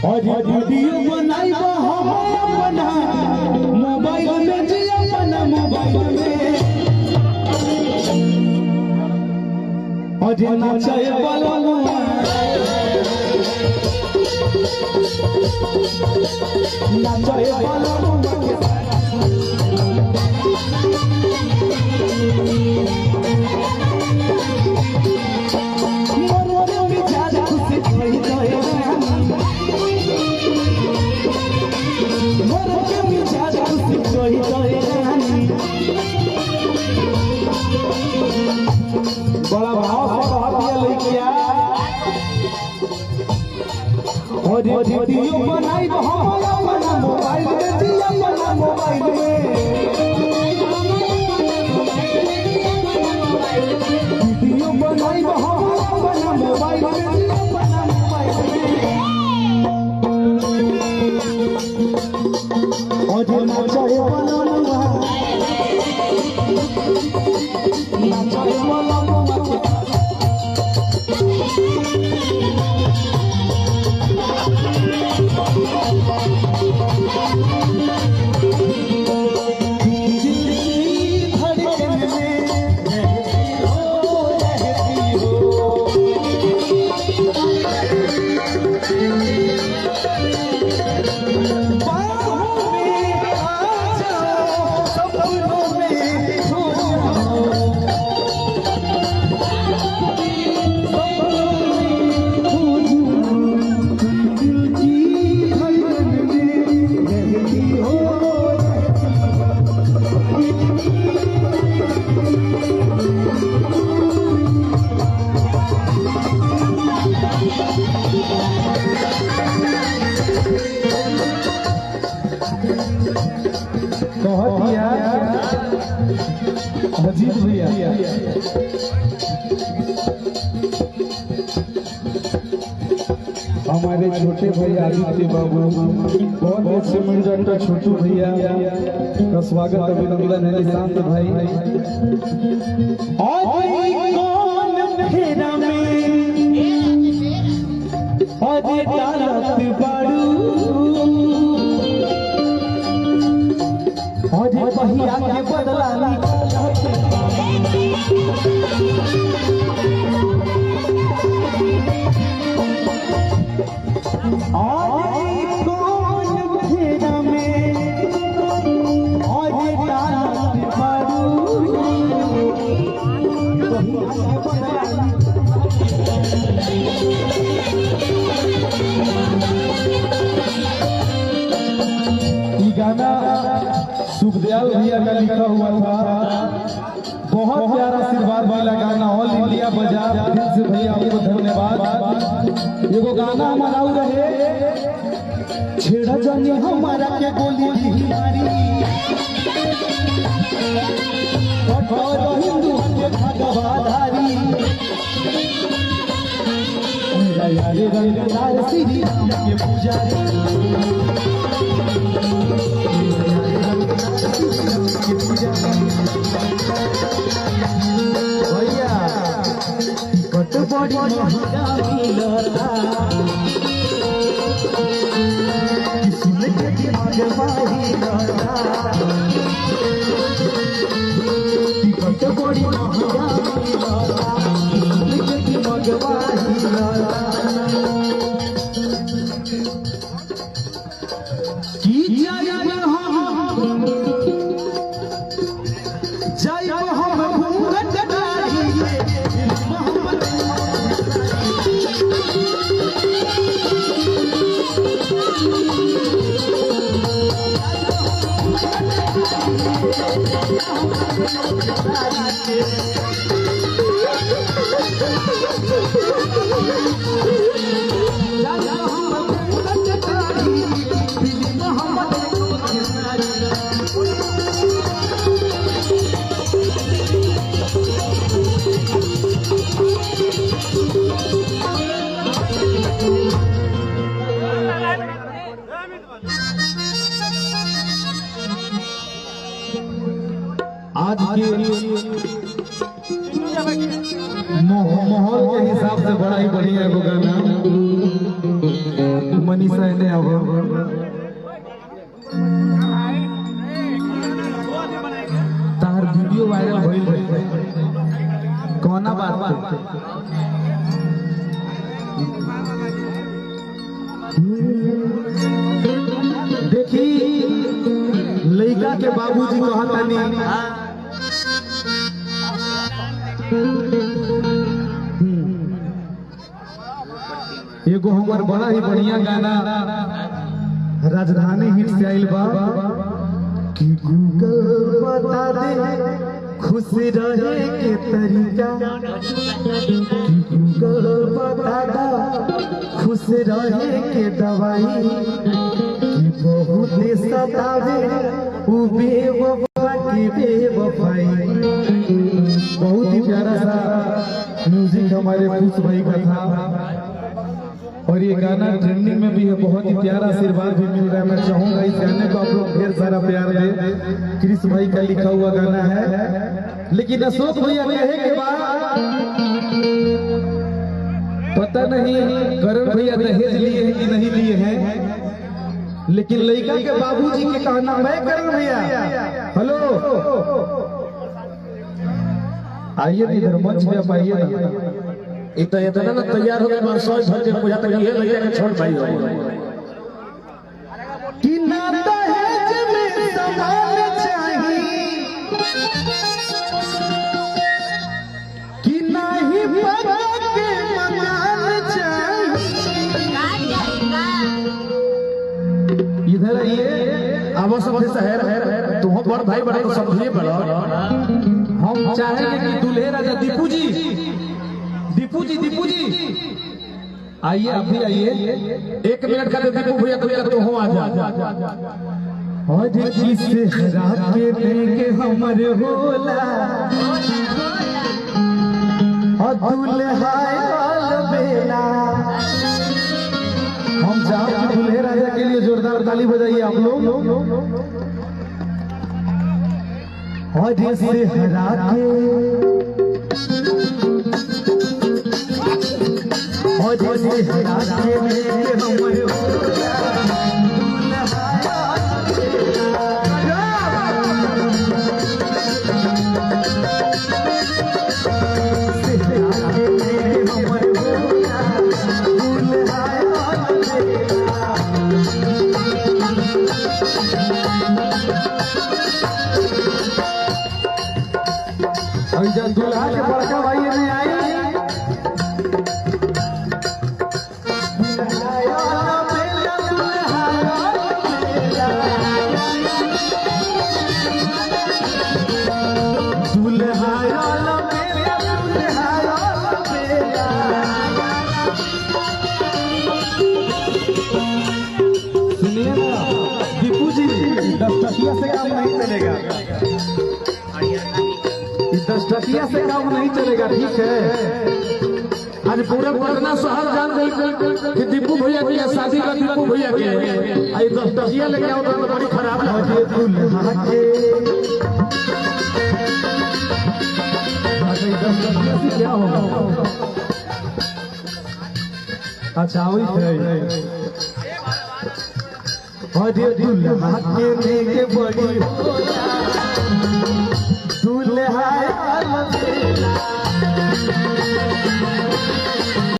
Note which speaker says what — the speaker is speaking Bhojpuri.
Speaker 1: और वीडियो बनाई हम अपना मोबाइल में जी अपना मोबाइल में और नाचे बलनुआ नाचे बलनुआ बड़ा भाव से कहा दिया लइकिया और वीडियो बनाई हम अपना मोबाइल में जी अपना मोबाइल में वीडियो बनाई हम अपना मोबाइल में जी अपना मोबाइल में और नाचे बलनुआ नाचे बलनुआ अजीत भैया हमारे छोटे भैया आदित्य बाबू बहुत बहुत से मंडल छोटू भैया का स्वागत अभिनंदन है निशांत भाई और पहिया के बदला गाना सुखदयाल भैया का लिखा हुआ था, बहुत प्यारा आशीर्वाद वाला गाना, ऑल इंडिया बाजार दिल से भैया आपको धन्यवाद। एगो गाना हमारा रहे छेड़ा जानी हमारा के गोली मारी हिंदू के भगवाधारी श्री राम के पुजारी भैया कट बड़ी महंगा मिलता किस्म के दिमाग माही लता कट बड़ी महंगा मिलता किस्म के दिमाग माही लता आज के माहौल के हिसाब से बड़ा ही बढ़िया गाना मनीषा ने अब तार वीडियो वायरल भइल कौना बात पे देखी लड़का के बाबूजी कहतानी एगो हमार बड़ा ही बढ़िया गाना राजधानी हिट से आइल बा कि गूगल बता दे खुश रहे के तरीका, कि गूगल बता दे खुश रहे के दवाई, कि बहुत सतावे उ बेवफा की बेवफाई। बहुत ही प्यारा सा म्यूजिक हमारे खुश भाई का था और ये गाना ट्रेंडिंग में भी है। बहुत ही प्यारा आशीर्वाद भी मिल रहा है। मैं चाहूंगा इस गाने को आप लोग ढेर सारा प्यार दें। कृष भाई का लिखा हुआ गाना है, लेकिन अशोक भैया कहे के बाद पता नहीं करण भैया दहेज लिए हैं कि नहीं लिए हैं, लेकिन लड़का के बाबूजी के कहना मैं करण भैया हेलो आइए इधर मंच पे आप आइए ना।
Speaker 2: इतना इतना ना तैयार हो गए मार सौ भर के पूजा तक ये लइका के छोड़ भाई हो
Speaker 1: कि ना दहेज में सामान चाहिए, कि नहीं पगा के मकान चाहिए। इधर आइए
Speaker 2: अब सब शहर है तुम बड़ भाई बड़ा तो समझिए बड़ा।
Speaker 1: हम चाहेंगे कि दूल्हे राजा दीपू जी आइए, आप भी आइए।
Speaker 2: 1 मिनट का दीपू भैया तो हो आ जा।
Speaker 1: और जिससे रात के लेके हमर होला और दूल्हा बेला। हम चाहते दूल्हे राजा के लिए जोरदार ताली बजाइए आप लोग। और जिससे रात के और जिससे रात के लेके हमर दूल्हा के बड़का भाई में आई सुनिए ना दीपू जी, 10 टकिया से काम नहीं चलेगा, 10 टकिया से काम नहीं चलेगा, ठीक है।
Speaker 2: आज पूरा पटना शहर जान गई कि दीपू भैया की शादी का दीपू भैया की आई 10 टकिया लेके आओ तो बड़ी खराब लगे।
Speaker 1: दूल्हा के अच्छा 10 टकिया से क्या होगा? अच्छा वही है। और दूल्हा के लेके बड़ी दूल्हा